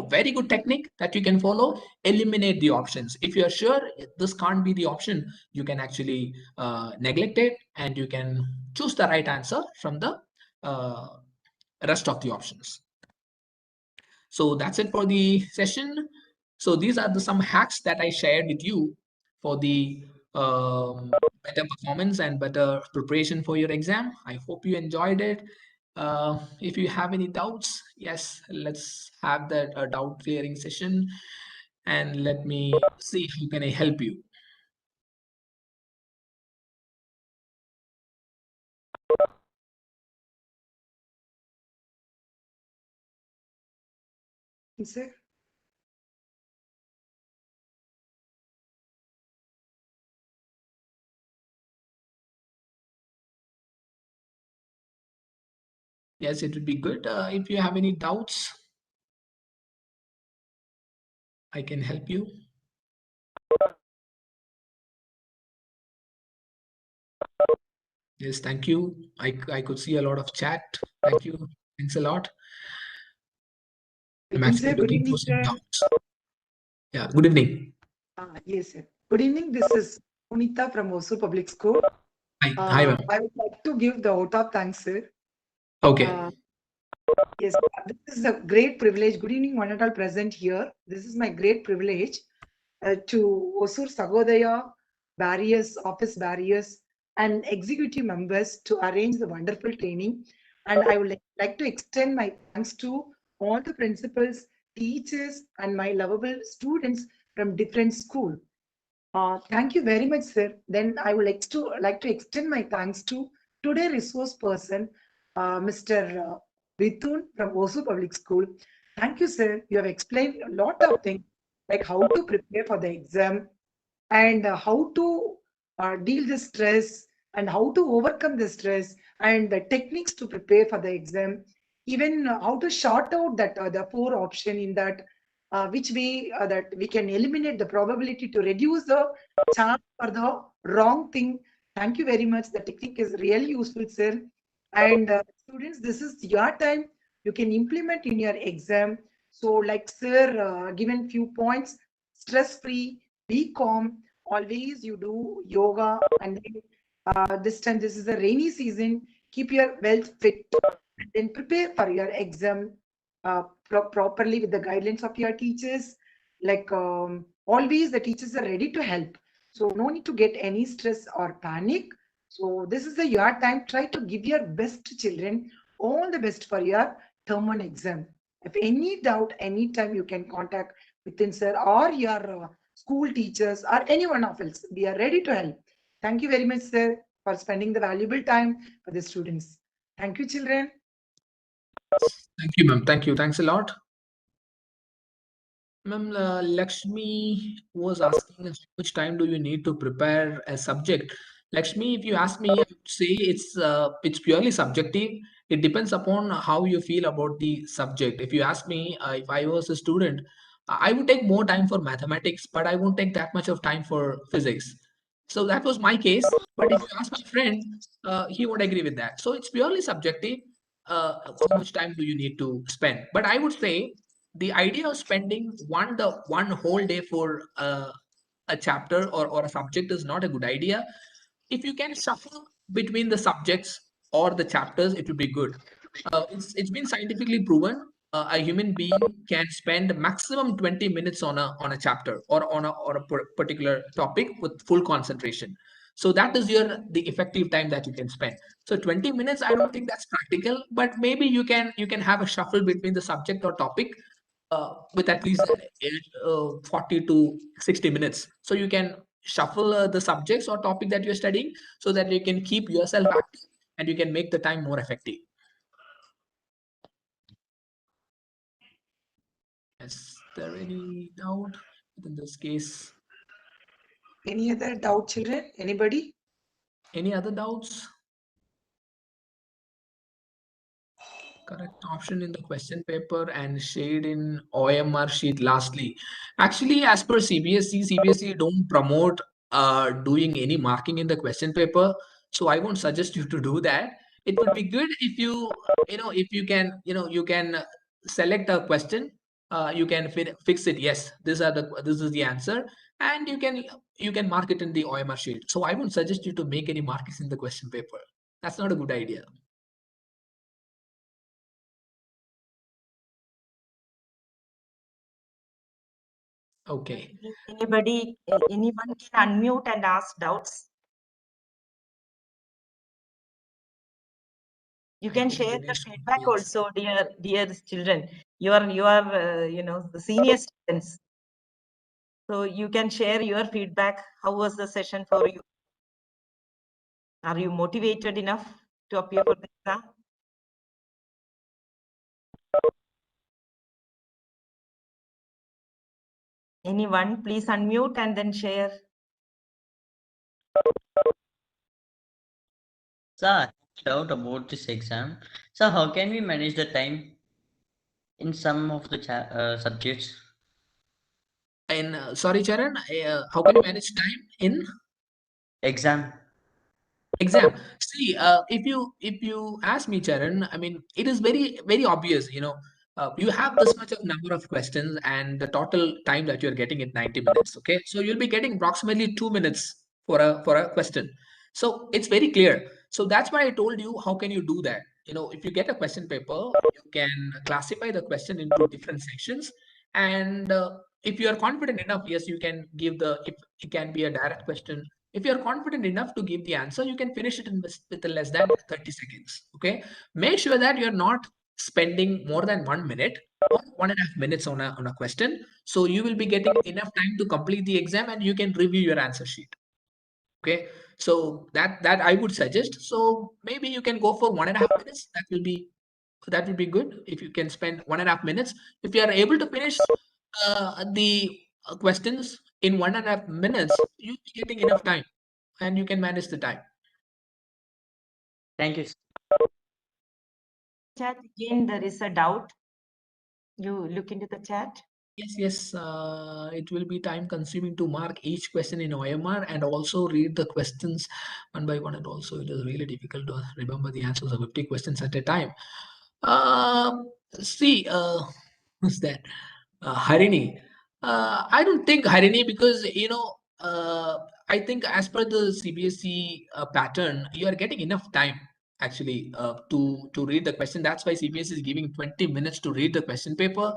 very good technique that you can follow. Eliminate the options. If you are sure this can't be the option, you can actually neglect it and you can choose the right answer from the rest of the options. So that's it for the session. So these are some hacks that I shared with you for the better performance and better preparation for your exam. I hope you enjoyed it. If you have any doubts, yes, let's have that doubt clearing session, and let me see how can I help you. Sir. Yes, it would be good. If you have any doubts, I can help you. Yes, thank you. I could see a lot of chat. Thank you. Thanks a lot. I'm actually looking for some doubts. Yeah, good evening. Yes, sir. Good evening. This is Punita from Osu Public School. Hi, ma'am. I would like to give the vote of thanks, sir. Okay. Yes, this is a great privilege. Good evening, one and all present here. This is my great privilege to Osur Sagodaya, office barriers, and executive members to arrange the wonderful training. And I would like to extend my thanks to all the principals, teachers, and my lovable students from different schools. Thank you very much, sir. Then I would like to extend my thanks to today's resource person, Mr. Bithun from Osu Public School. Thank you, sir. You have explained a lot of things like how to prepare for the exam and how to deal the stress and how to overcome the stress and the techniques to prepare for the exam. Even how to sort out that the four option in that which way that we can eliminate the probability to reduce the chance for the wrong thing. Thank you very much. The technique is really useful, sir. And students, this is your time. You can implement in your exam. So, like sir, given few points, stress-free, be calm. Always you do yoga, and then, this time this is a rainy season. Keep your wealth fit, and then prepare for your exam properly with the guidelines of your teachers. Like always, the teachers are ready to help. So no need to get any stress or panic. So this is your time. Try to give your best to children. All the best for your term 1 exam. If any doubt, anytime you can contact within sir or your school teachers or anyone of else. We are ready to help. Thank you very much, sir, for spending the valuable time for the students. Thank you, children. Thank you, ma'am. Thank you. Thanks a lot. Ma'am, Lakshmi was asking us how much time do you need to prepare a subject? Lakshmi, if you ask me, I would say it's purely subjective. It depends upon how you feel about the subject. If you ask me, if I was a student, I would take more time for mathematics, but I won't take that much of time for physics. So that was my case. But if you ask my friend, he would agree with that. So it's purely subjective. How much time do you need to spend? But I would say the idea of spending one whole day for a chapter or a subject is not a good idea. If you can shuffle between the subjects or the chapters, it would be good. It's been scientifically proven a human being can spend maximum 20 minutes on a chapter or a particular topic with full concentration. So that is the effective time that you can spend. So 20 minutes, I don't think that's practical, but maybe you can have a shuffle between the subject or topic with at least 40 to 60 minutes. So you can shuffle the subjects or topic that you're studying so that you can keep yourself active and you can make the time more effective. Is there any doubt in this case? Any other doubt, children? Anybody? Any other doubts? Correct option in the question paper and shade in OMR sheet lastly. Actually, as per CBSE don't promote doing any marking in the question paper. So I won't suggest you to do that. It would be good if if you can select a question, you can fix it. Yes, this is the answer, and you can mark it in the OMR sheet. So I won't suggest you to make any markings in the question paper. That's not a good idea. Okay. Anyone can unmute and ask doubts. You I can think share the Dinesh feedback is- also, dear children. You are the senior students. So you can share your feedback. How was the session for you? Are you motivated enough to appear for the exam? Anyone, please unmute and then share. Sir, I have a doubt about this exam. So how can we manage the time in some of the subjects? And sorry, Charan, how can you manage time in Exam. exam? See, if you ask me, Charan, I mean, it is very very obvious. You have this much of number of questions, and the total time that you're getting is 90 minutes. Okay, so you'll be getting approximately 2 minutes for a question. So it's very clear. So that's why I told you, how can you do that? You know, if you get a question paper, you can classify the question into different sections. And if you are confident enough, yes, you can give if it can be a direct question. If you're confident enough to give the answer, you can finish it with less than 30 seconds. Okay. Make sure that you're not spending more than 1 minute or 1.5 minutes on a question. So you will be getting enough time to complete the exam and you can review your answer sheet. Okay. So that I would suggest. So maybe you can go for 1.5 minutes. That will be good if you can spend 1.5 minutes. If you are able to finish the questions in 1.5 minutes, you'll be getting enough time and you can manage the time. Thank you. Chat again, there is a doubt. You look into the chat. Yes. It will be time consuming to mark each question in OMR and also read the questions one by one. And also it is really difficult to remember the answers of 50 questions at a time. See, who's that? Harini. I don't think Harini, because I think as per the CBSE pattern, you are getting enough time actually to read the question. That's why CBSE is giving 20 minutes to read the question paper.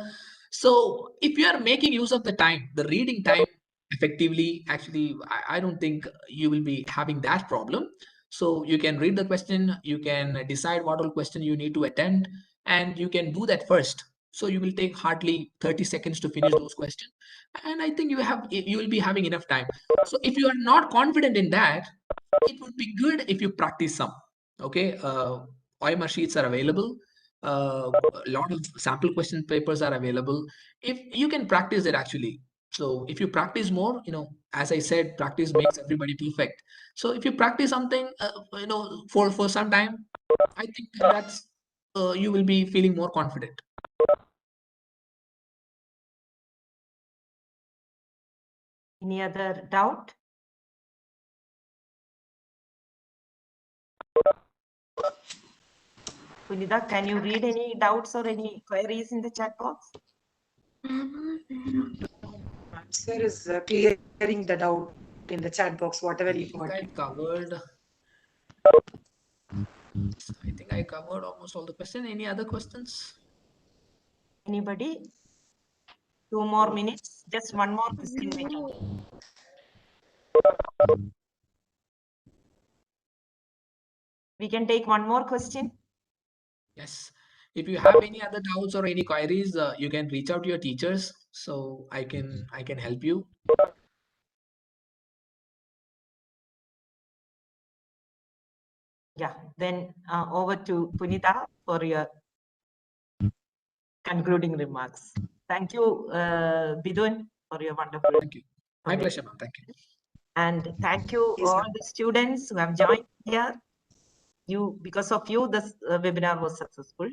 So if you are making use of the time, the reading time effectively, actually, I don't think you will be having that problem. So you can read the question, you can decide what all question you need to attend, and you can do that first. So you will take hardly 30 seconds to finish those questions. And I think you will be having enough time. So if you are not confident in that, it would be good if you practice some. Okay. OMR sheets are available. A lot of sample question papers are available. If you can practice it actually. So if you practice more, as I said, practice makes everybody perfect. So if you practice something, for some time, I think that's you will be feeling more confident. Any other doubt? Punita, can you read any doubts or any queries in the chat box? Sir is clearing the doubt in the chat box, whatever he got. I think I covered almost all the questions. Any other questions? Anybody? 2 more minutes. Just one more question waiting. We can take one more question. Yes. If you have any other doubts or any queries, you can reach out to your teachers. So I can help you. Yeah, then over to Punita for your concluding remarks. Thank you, Bidun, for your wonderful. Thank you. My pleasure, ma'am. Thank you. And thank you all the students who have joined here. Because of you, this webinar was successful.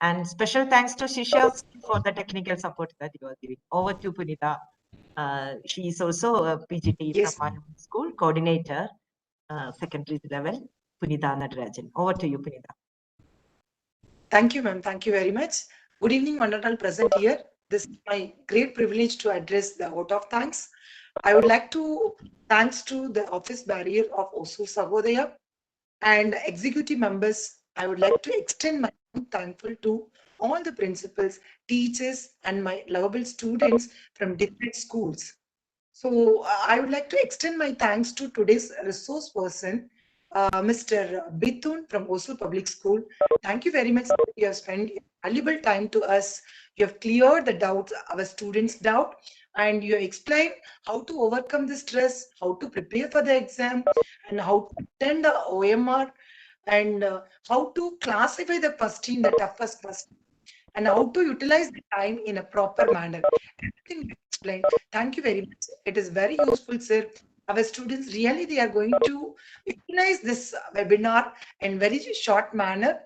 And special thanks to Shisha for the technical support that you are giving. Over to Punita. She is also a PGT from my school coordinator, secondary level, Punita Nadarajan. Over to you, Punita. Thank you, ma'am. Thank you very much. Good evening, Mandal present here. This is my great privilege to address the vote of thanks. I would like to thanks to the office barrier of Osur Sagodaya and executive members. I would like to extend my thankful to all the principals, teachers, and my lovable students from different schools. So I would like to extend my thanks to today's resource person, Mr. Bithun from Osur Public School. Thank you very much. You have spent valuable time to us. You have cleared the doubts, our students' doubt, and you have explained how to overcome the stress, how to prepare for the exam, and how to attend the OMR, and how to classify the question, the toughest question, and how to utilize the time in a proper manner. Everything you explained. Thank you very much. It is very useful, sir. Our students really they are going to utilize this webinar in very short manner.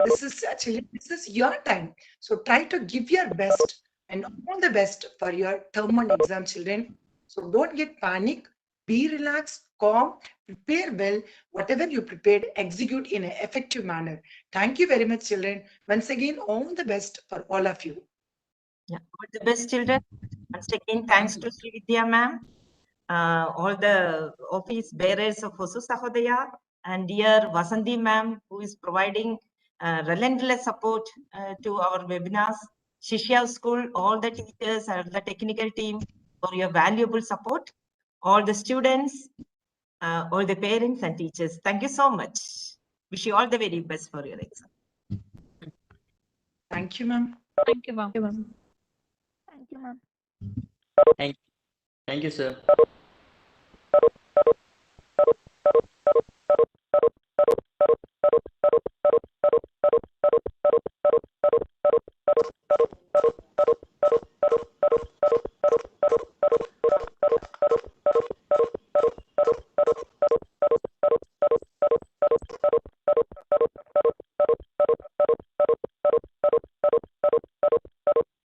This is your time. So try to give your best and all the best for your term one exam, children. So don't get panic. Be relaxed, calm, prepare well. Whatever you prepared, execute in an effective manner. Thank you very much, children. Once again, all the best for all of you. Yeah, all the best, children. Once again, thanks to Sri Vidya ma'am, all the office bearers of Osur Sahodaya, and dear Vasanthi ma'am, who is providing relentless support to our webinars. Shishya School, all the teachers and the technical team for your valuable support. All the students, all the parents and teachers. Thank you so much. Wish you all the very best for your exam. Thank you, ma'am. Thank you, ma'am. Thank you, sir.